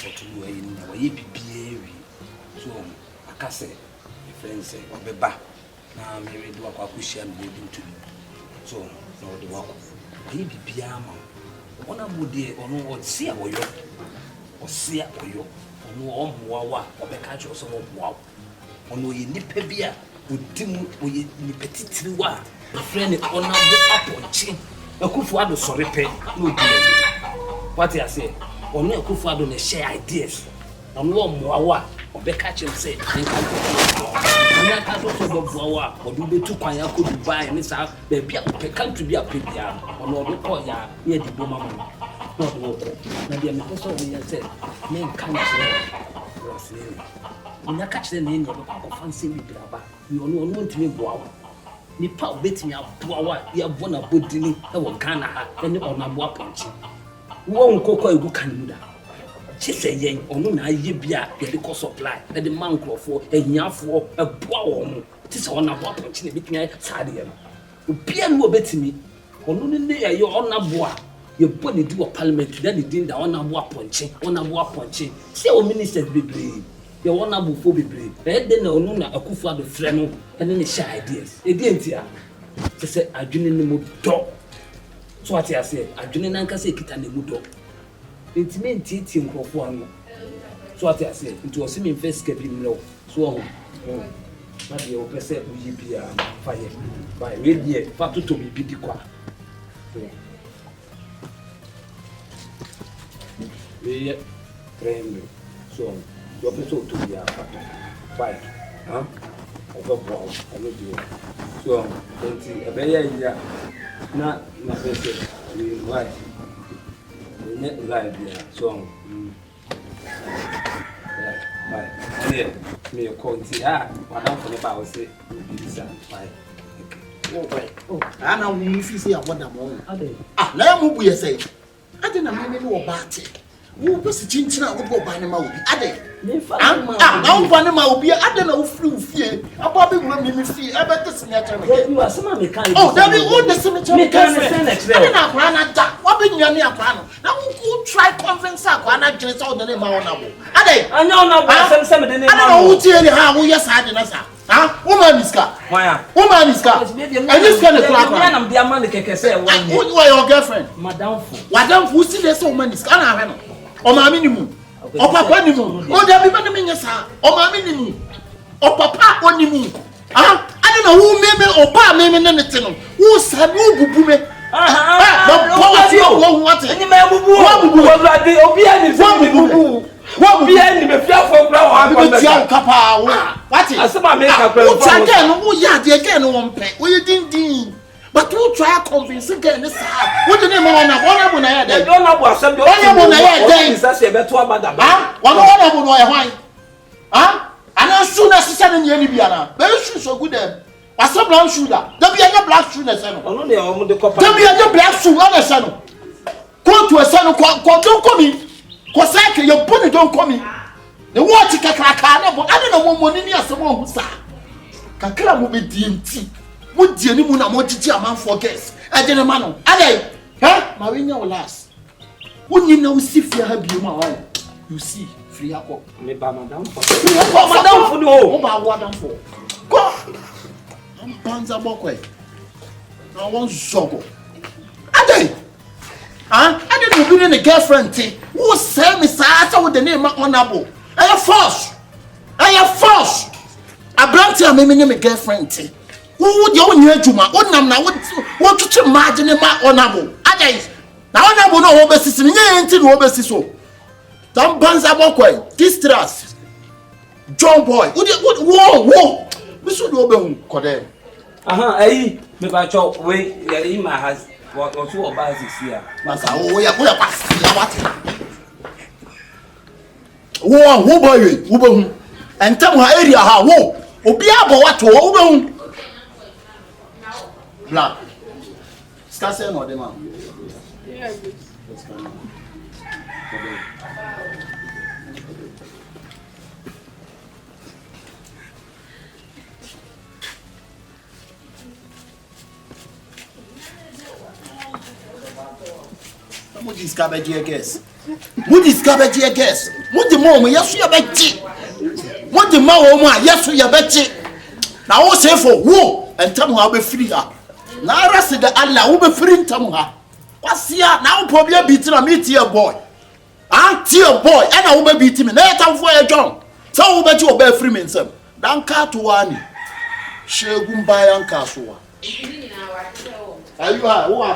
effort to do in the way PPA. So, I can say, your friends say, or be back. Now, maybe do a quakusha and leading to me. So, no, the walk. I be piano. One of the or no, or see a boy, or see a boy, or no, or catch or some wow. Or no, you nip a beer with Tim, or you petit wa, a friend on Aponkye. A Kufuado sorry pay, no good. What I say, or no Kufuado and share ideas. And one more, or be catch him say, and can't also go Boa, or do be too quiet, could buy and it's out, there be a country be a pipia, or no, the poor ya, near the woman. Not water. Maybe I'm also said, men can't say. When I catch the name of a fancy grabber, you know, to me, wow. Nipa bet me up, Boa, you have won a good dinner, or Ghana, and on a Aponkye. Won't cocoa who can do that. She say, Yang, or no, I yibia, the cost supply, and the man for a yafo, a bow. Tis on a Aponkye between Sadian. Who Pian will bet me, or no, your honor bois. Your body do a parliament, then you didn't on a Aponkye, on a Aponkye. Say, oh, ministers be brave. Your one abu for be brave. Then no, a kufa the flannel, and then the shy ideas. It didn't here. They said, I didn't know dog. So what I said, I didn't say it and the mudo. It meant teaching for one. So what I said, it was him first getting low. So, not the open set will be fire. By really, Fatu to be pidiqua. We train so your person to be a factor. Why? Huh? I got wow, I know you. So, a very idea. Not best. Why? Net live there. So, why? Here, me a county. What I'm for the power say, why? Oh, I know if you say I want a moment. Let me say, I didn't know about it. Who was a chinchilla would go by the mouth? I'm one of my beer. I don't know flew fear. A bobby will make me feel about the cemetery. You are some mechanic. Oh, that is all the cemetery. I didn't have Rana Jack. What been your near Prano? Now who try convince our Rana just all the name of Nabo? I know some of the name. I don't know who tell you how we are sad in us. Huh? Woman is car. Why? Woman is car. And this kind of crap. I'm the man can say, who are your girlfriend? Madame, who see this woman is car. O ma minimum o papa ni mu o da bi ba ni nya sa o ma minimum o papa onimu ah I don't know who meme o pa meme ne te no who sabi bubu me poverty o what any me bubu o brade obi ani bubu obi ani me fia for bra o bi tia kapa what asema me ka bra o tia ke no wo ya de ke no wo mpe o ye din but who try convince again this what the name on na ya dey don't na bo asem dey on na ya dey is say be to abada ah one bo no ya hwan ah ana shoe na sisa na nya ni bia na be shoe so good dem wasa brown shoe da be anya black shoe na say no ono ne o de kopa be anya black shoe na say no ko to say no ko don komi ko say ke your body don komi the watch kakaka na bo ade na mo moni ni asem o husa kakra mo be DMT what do you mean? I'm not teaching a man for guests. I didn't know. Ade, huh? Marina will last. When you know, see if you have you see, free up. Me ba madam for. Madam for no. Oba madam for. Go. I'm panza bokwe. I want zogo. Ade. Huh? I didn't know being a girlfriend. Who say me say with the name honorable? I am force. I brought you me name a girlfriend. Who you on your juma? What nam now? What to imagine my honorable? Agye. Now honorable no overseas. Me ain't no overseas so. Don't banza bokwe. Distress. John boy. Whoa. We should obe kode. Ayi. Me ba cho we in my house. What also about this here. Masa oh ya pass. Who boy? Who be? And tell my area ha wo. Obi abo what wo be? Black. Scarcely no dem am. Yeah. How much is cabbage here, guess? Mo discover je guess. Mo de mo yesu ya beji. Mo de ma wo mo a yesu ya beji. Na wo say for wo entam ha be free ha. Na rest the Allah wo be free entam ha. Kwasia na wo probia beat na meet your boy. Auntie a boy and I will beat him in a time for a John. So I will bet you obey free men. Dan Katuani Shagum by Ankasua. Are you now?